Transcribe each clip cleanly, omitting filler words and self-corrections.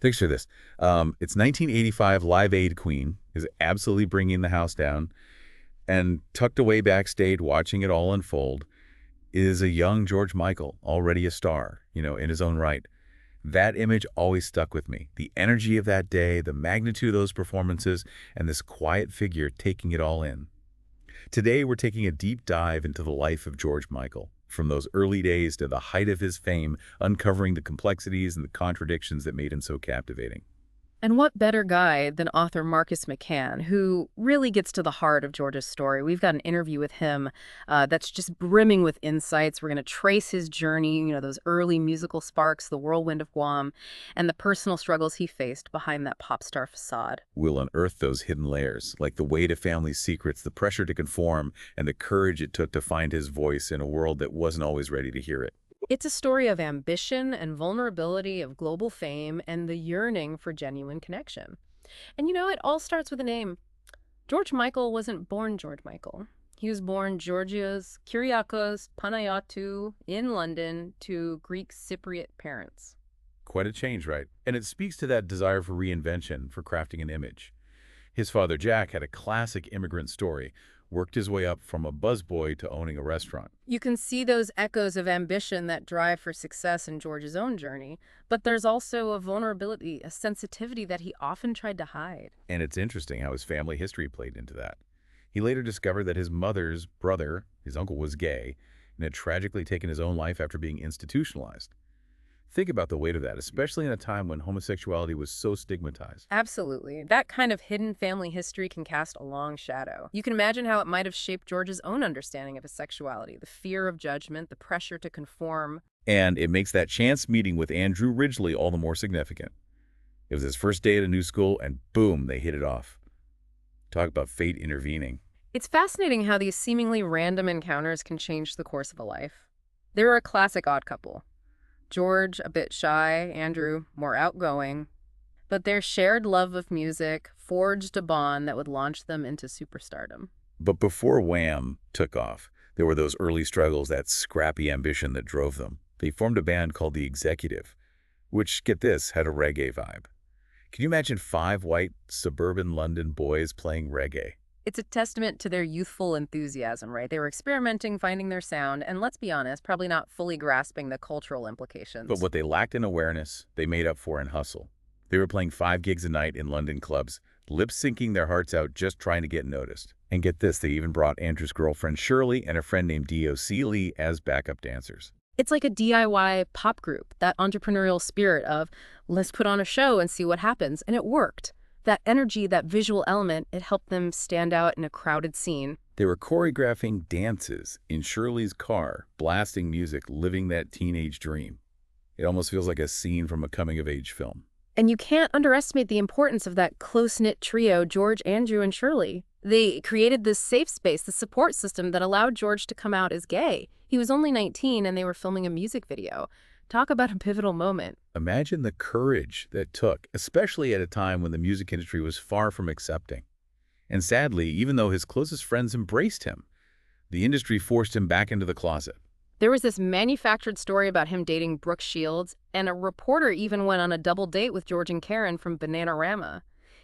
Picture this. It's 1985. Live Aid Queen is absolutely bringing the house down. And tucked away backstage, watching it all unfold, is a young George Michael, already a star, in his own right. That image always stuck with me. The energy of that day, the magnitude of those performances, and this quiet figure taking it all in. Today, we're taking a deep dive into the life of George Michael, from those early days to the height of his fame, uncovering the complexities and the contradictions that made him so captivating. And what better guide than author Marcus McCann, who really gets to the heart of George's story. We've got an interview with him that's just brimming with insights. We're going to trace his journey, those early musical sparks, the whirlwind of Guam, and the personal struggles he faced behind that pop star facade. We'll unearth those hidden layers, like the weight of family secrets, the pressure to conform, and the courage it took to find his voice in a world that wasn't always ready to hear it. It's a story of ambition and vulnerability, of global fame, and the yearning for genuine connection. And it all starts with a name. George Michael wasn't born George Michael. He was born Georgios Kyriakos Panayotou in London to Greek Cypriot parents. Quite a change, right? And it speaks to that desire for reinvention, for crafting an image. His father, Jack, had a classic immigrant story, worked his way up from a busboy to owning a restaurant. You can see those echoes of ambition, that drive for success in George's own journey, but there's also a vulnerability, a sensitivity that he often tried to hide. And it's interesting how his family history played into that. He later discovered that his mother's brother, his uncle, was gay and had tragically taken his own life after being institutionalized. Think about the weight of that, especially in a time when homosexuality was so stigmatized. Absolutely. That kind of hidden family history can cast a long shadow. You can imagine how it might have shaped George's own understanding of his sexuality, the fear of judgment, the pressure to conform. And it makes that chance meeting with Andrew Ridgeley all the more significant. It was his first day at a new school, and boom, they hit it off. Talk about fate intervening. It's fascinating how these seemingly random encounters can change the course of a life. They're a classic odd couple. George, a bit shy, Andrew, more outgoing. But their shared love of music forged a bond that would launch them into superstardom. But before Wham took off, there were those early struggles, that scrappy ambition that drove them. They formed a band called The Executive, which, get this, had a reggae vibe. Can you imagine 5 white suburban London boys playing reggae? It's a testament to their youthful enthusiasm, right? They were experimenting, finding their sound, and let's be honest, probably not fully grasping the cultural implications. But what they lacked in awareness, they made up for in hustle. They were playing 5 gigs a night in London clubs, lip-syncing their hearts out, just trying to get noticed. And get this, they even brought Andrew's girlfriend Shirley and a friend named D.O.C. Lee as backup dancers. It's like a DIY pop group, that entrepreneurial spirit of, let's put on a show and see what happens, and it worked. That energy, that visual element, it helped them stand out in a crowded scene. They were choreographing dances in Shirley's car, blasting music, living that teenage dream. It almost feels like a scene from a coming-of-age film. And you can't underestimate the importance of that close-knit trio, George, Andrew, and Shirley. They created this safe space, the support system that allowed George to come out as gay. He was only 19 and they were filming a music video. Talk about a pivotal moment. Imagine the courage that took, especially at a time when the music industry was far from accepting. And sadly, even though his closest friends embraced him, the industry forced him back into the closet. There was this manufactured story about him dating Brooke Shields, and a reporter even went on a double date with George and Karen from Bananarama.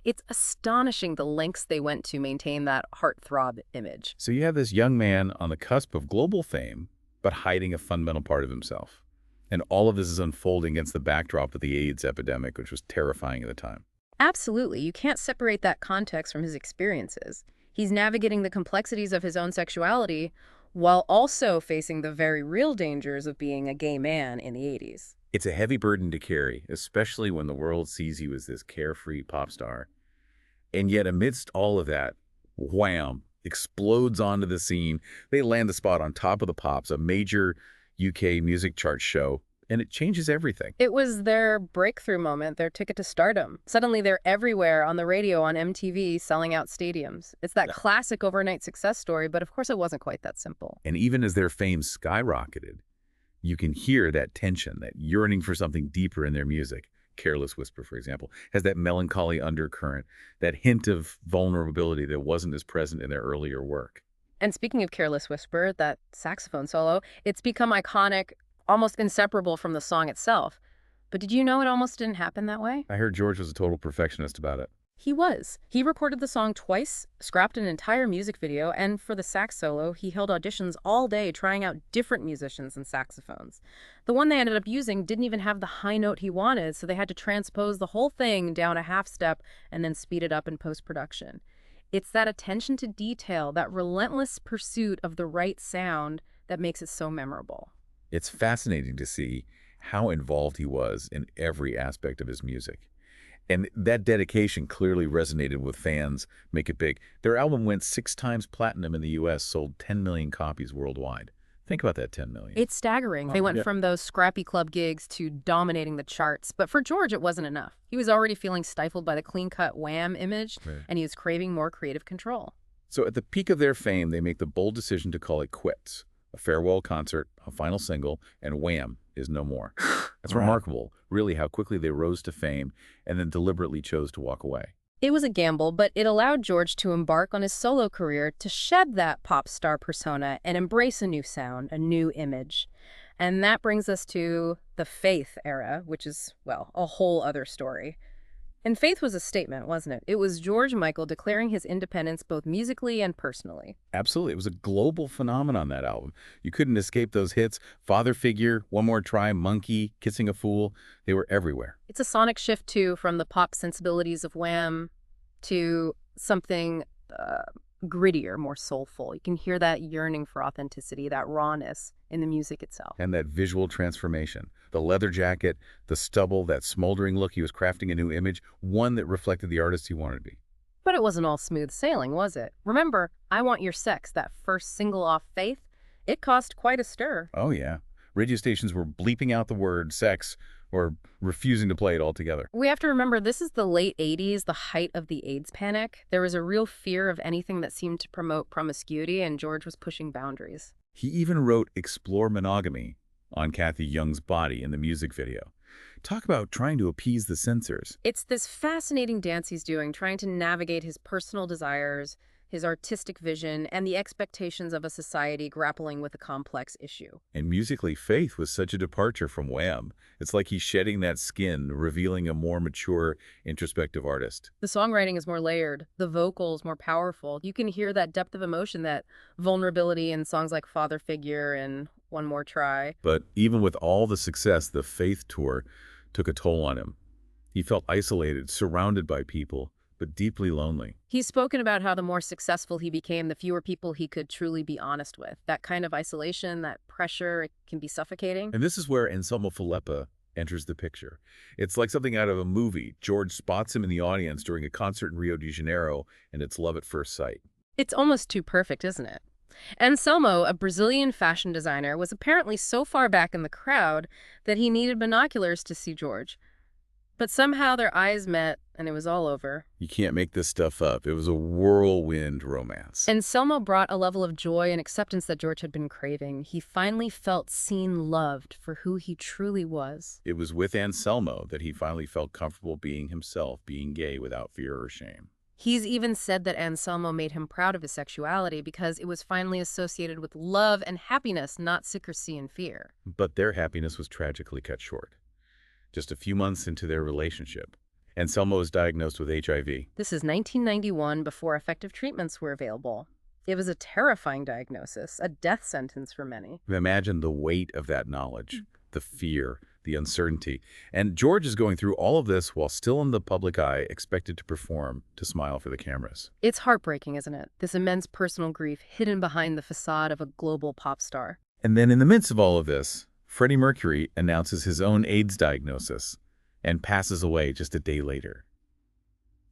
It's astonishing the lengths they went to maintain that heartthrob image. So you have this young man on the cusp of global fame, but hiding a fundamental part of himself. And all of this is unfolding against the backdrop of the AIDS epidemic, which was terrifying at the time. Absolutely. You can't separate that context from his experiences. He's navigating the complexities of his own sexuality while also facing the very real dangers of being a gay man in the 80s. It's a heavy burden to carry, especially when the world sees you as this carefree pop star. And yet amidst all of that, Wham! Explodes onto the scene. They land the spot on Top of the Pops, a major UK music chart show, and it changes everything. It was their breakthrough moment, their ticket to stardom. Suddenly they're everywhere, on the radio, on MTV, selling out stadiums. It's that classic overnight success story, but of course it wasn't quite that simple. And even as their fame skyrocketed, you can hear that tension, that yearning for something deeper in their music. Careless Whisper, for example, has that melancholy undercurrent, that hint of vulnerability that wasn't as present in their earlier work. And speaking of Careless Whisper, that saxophone solo, it's become iconic, almost inseparable from the song itself. But did you know it almost didn't happen that way? I heard George was a total perfectionist about it. He was. He recorded the song twice, scrapped an entire music video, and for the sax solo, he held auditions all day trying out different musicians and saxophones. The one they ended up using didn't even have the high note he wanted, so they had to transpose the whole thing down a half step and then speed it up in post-production. It's that attention to detail, that relentless pursuit of the right sound that makes it so memorable. It's fascinating to see how involved he was in every aspect of his music. And that dedication clearly resonated with fans. Make It Big. Their album went 6 times platinum in the U.S., sold 10 million copies worldwide. Think about that, 10 million. It's staggering. They went from those scrappy club gigs to dominating the charts. But for George, it wasn't enough. He was already feeling stifled by the clean-cut Wham image, Right. and he was craving more creative control. So at the peak of their fame, they make the bold decision to call it quits. A farewell concert, a final single, and Wham! Is no more. That's Right. remarkable, really, how quickly they rose to fame and then deliberately chose to walk away. It was a gamble, but it allowed George to embark on his solo career, to shed that pop star persona and embrace a new sound, a new image. And that brings us to the Faith era, which is, well, a whole other story. And Faith was a statement, wasn't it? It was George Michael declaring his independence both musically and personally. Absolutely. It was a global phenomenon, that album. You couldn't escape those hits. Father Figure, One More Try, Monkey, Kissing a Fool. They were everywhere. It's a sonic shift, too, from the pop sensibilities of Wham! To something grittier, more soulful. You can hear that yearning for authenticity, that rawness in the music itself. And that visual transformation. The leather jacket, the stubble, that smoldering look. He was crafting a new image, one that reflected the artist he wanted to be. But it wasn't all smooth sailing, was it? Remember, I Want Your Sex, that first single off Faith? It caused quite a stir. Oh, yeah. Radio stations were bleeping out the word sex or refusing to play it altogether. We have to remember this is the late 80s, the height of the AIDS panic. There was a real fear of anything that seemed to promote promiscuity, and George was pushing boundaries. He even wrote Explore Monogamy on Kathy Young's body in the music video. Talk about trying to appease the censors. It's this fascinating dance he's doing, trying to navigate his personal desires, his artistic vision, and the expectations of a society grappling with a complex issue. And musically, Faith was such a departure from Wham! It's like he's shedding that skin, revealing a more mature, introspective artist. The songwriting is more layered, the vocals more powerful. You can hear that depth of emotion, that vulnerability in songs like Father Figure and One More Try. But even with all the success, the Faith tour took a toll on him. He felt isolated, surrounded by people, but deeply lonely. He's spoken about how the more successful he became, the fewer people he could truly be honest with. That kind of isolation, that pressure, it can be suffocating. And this is where Anselmo Filippa enters the picture. It's like something out of a movie. George spots him in the audience during a concert in Rio de Janeiro, and it's love at first sight. It's almost too perfect, isn't it? Anselmo, a Brazilian fashion designer, was apparently so far back in the crowd that he needed binoculars to see George. But somehow their eyes met, and it was all over. You can't make this stuff up. It was a whirlwind romance. Anselmo brought a level of joy and acceptance that George had been craving. He finally felt seen, loved for who he truly was. It was with Anselmo that he finally felt comfortable being himself, being gay without fear or shame. He's even said that Anselmo made him proud of his sexuality because it was finally associated with love and happiness, not secrecy and fear. But their happiness was tragically cut short. Just a few months into their relationship, Anselmo was diagnosed with HIV. This is 1991, before effective treatments were available. It was a terrifying diagnosis, a death sentence for many. Imagine the weight of that knowledge, the fear, the uncertainty. And George is going through all of this while still in the public eye, expected to perform, to smile for the cameras. It's heartbreaking, isn't it? This immense personal grief hidden behind the facade of a global pop star. And then in the midst of all of this, Freddie Mercury announces his own AIDS diagnosis and passes away just a day later.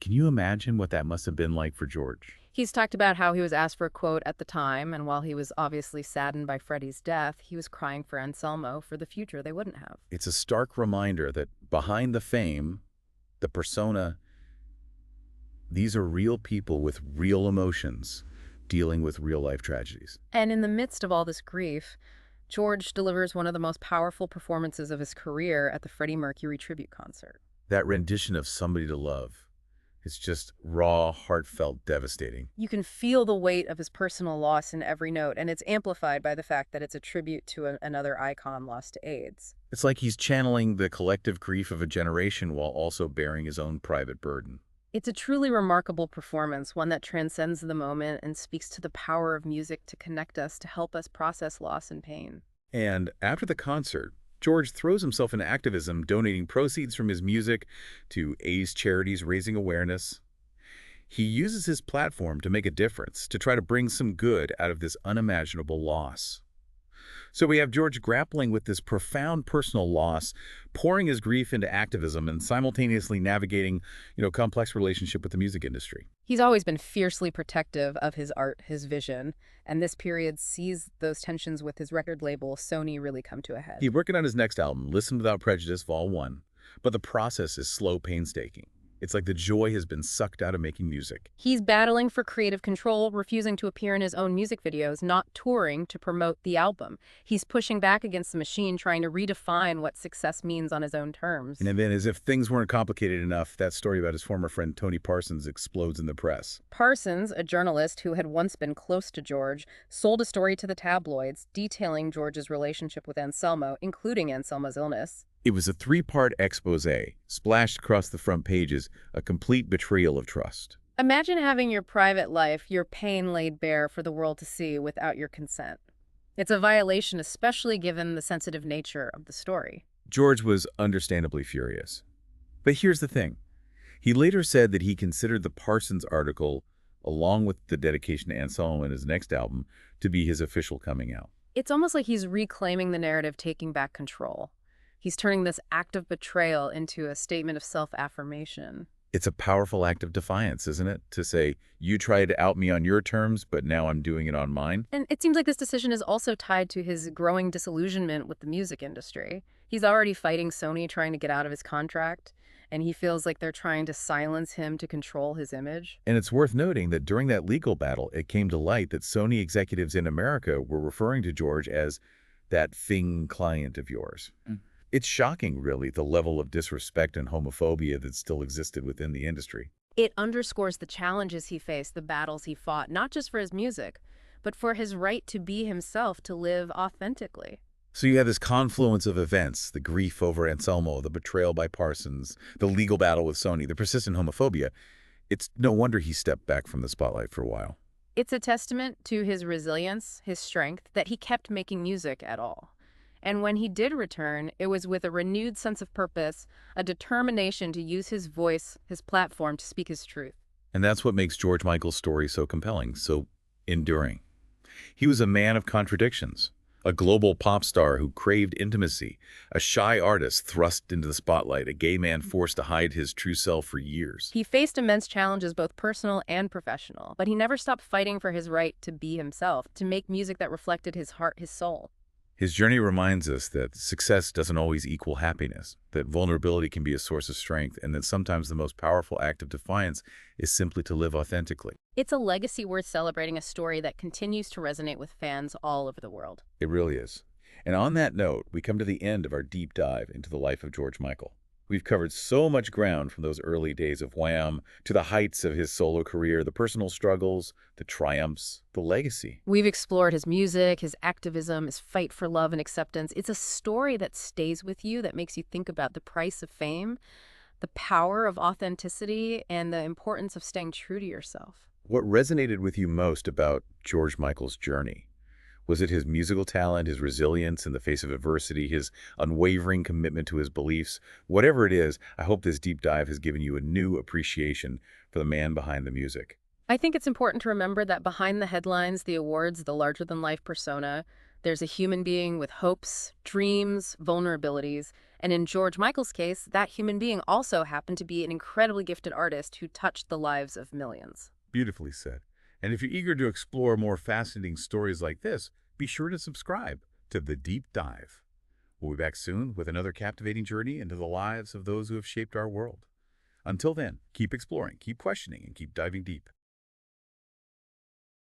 Can you imagine what that must have been like for George? He's talked about how he was asked for a quote at the time, and while he was obviously saddened by Freddie's death, he was crying for Anselmo for the future they wouldn't have. It's a stark reminder that behind the fame, the persona, these are real people with real emotions dealing with real-life tragedies. And in the midst of all this grief, George delivers one of the most powerful performances of his career at the Freddie Mercury tribute concert. That rendition of Somebody to Love It's just raw, heartfelt, devastating. You can feel the weight of his personal loss in every note, and it's amplified by the fact that it's a tribute to another icon lost to AIDS. It's like he's channeling the collective grief of a generation while also bearing his own private burden. It's a truly remarkable performance, one that transcends the moment and speaks to the power of music to connect us, to help us process loss and pain. And after the concert, George throws himself into activism, donating proceeds from his music to AIDS charities, raising awareness. He uses his platform to make a difference, to try to bring some good out of this unimaginable loss. So we have George grappling with this profound personal loss, pouring his grief into activism and simultaneously navigating, complex relationship with the music industry. He's always been fiercely protective of his art, his vision, and this period sees those tensions with his record label, Sony, really come to a head. He's working on his next album, Listen Without Prejudice, Vol. 1, but the process is slow, painstaking. It's like the joy has been sucked out of making music. He's battling for creative control, refusing to appear in his own music videos, not touring to promote the album. He's pushing back against the machine, trying to redefine what success means on his own terms. And then, as if things weren't complicated enough, that story about his former friend Tony Parsons explodes in the press. Parsons, a journalist who had once been close to George, sold a story to the tabloids detailing George's relationship with Anselmo, including Anselmo's illness. It was a three-part expose, splashed across the front pages, a complete betrayal of trust. Imagine having your private life, your pain laid bare for the world to see without your consent. It's a violation, especially given the sensitive nature of the story. George was understandably furious. But here's the thing. He later said that he considered the Parsons article, along with the dedication to Anselmo in his next album, to be his official coming out. It's almost like he's reclaiming the narrative, taking back control. He's turning this act of betrayal into a statement of self-affirmation. It's a powerful act of defiance, isn't it? To say, you tried to out me on your terms, but now I'm doing it on mine. And it seems like this decision is also tied to his growing disillusionment with the music industry. He's already fighting Sony, trying to get out of his contract, and he feels like they're trying to silence him to control his image. And it's worth noting that during that legal battle, it came to light that Sony executives in America were referring to George as that thing client of yours. It's shocking, really, the level of disrespect and homophobia that still existed within the industry. It underscores the challenges he faced, the battles he fought, not just for his music, but for his right to be himself, to live authentically. So you have this confluence of events, the grief over Anselmo, the betrayal by Parsons, the legal battle with Sony, the persistent homophobia. It's no wonder he stepped back from the spotlight for a while. It's a testament to his resilience, his strength, that he kept making music at all. And when he did return, it was with a renewed sense of purpose, a determination to use his voice, his platform, to speak his truth. And that's what makes George Michael's story so compelling, so enduring. He was a man of contradictions, a global pop star who craved intimacy, a shy artist thrust into the spotlight, a gay man forced to hide his true self for years. He faced immense challenges, both personal and professional, but he never stopped fighting for his right to be himself, to make music that reflected his heart, his soul. His journey reminds us that success doesn't always equal happiness, that vulnerability can be a source of strength, and that sometimes the most powerful act of defiance is simply to live authentically. It's a legacy worth celebrating, a story that continues to resonate with fans all over the world. It really is. And on that note, we come to the end of our deep dive into the life of George Michael. We've covered so much ground from those early days of Wham to the heights of his solo career, the personal struggles, the triumphs, the legacy. We've explored his music, his activism, his fight for love and acceptance. It's a story that stays with you, that makes you think about the price of fame, the power of authenticity, and the importance of staying true to yourself. What resonated with you most about George Michael's journey? Was it his musical talent, his resilience in the face of adversity, his unwavering commitment to his beliefs? Whatever it is, I hope this deep dive has given you a new appreciation for the man behind the music. I think it's important to remember that behind the headlines, the awards, the larger-than-life persona, there's a human being with hopes, dreams, vulnerabilities. And in George Michael's case, that human being also happened to be an incredibly gifted artist who touched the lives of millions. Beautifully said. And if you're eager to explore more fascinating stories like this, be sure to subscribe to The Deep Dive. We'll be back soon with another captivating journey into the lives of those who have shaped our world. Until then, keep exploring, keep questioning, and keep diving deep.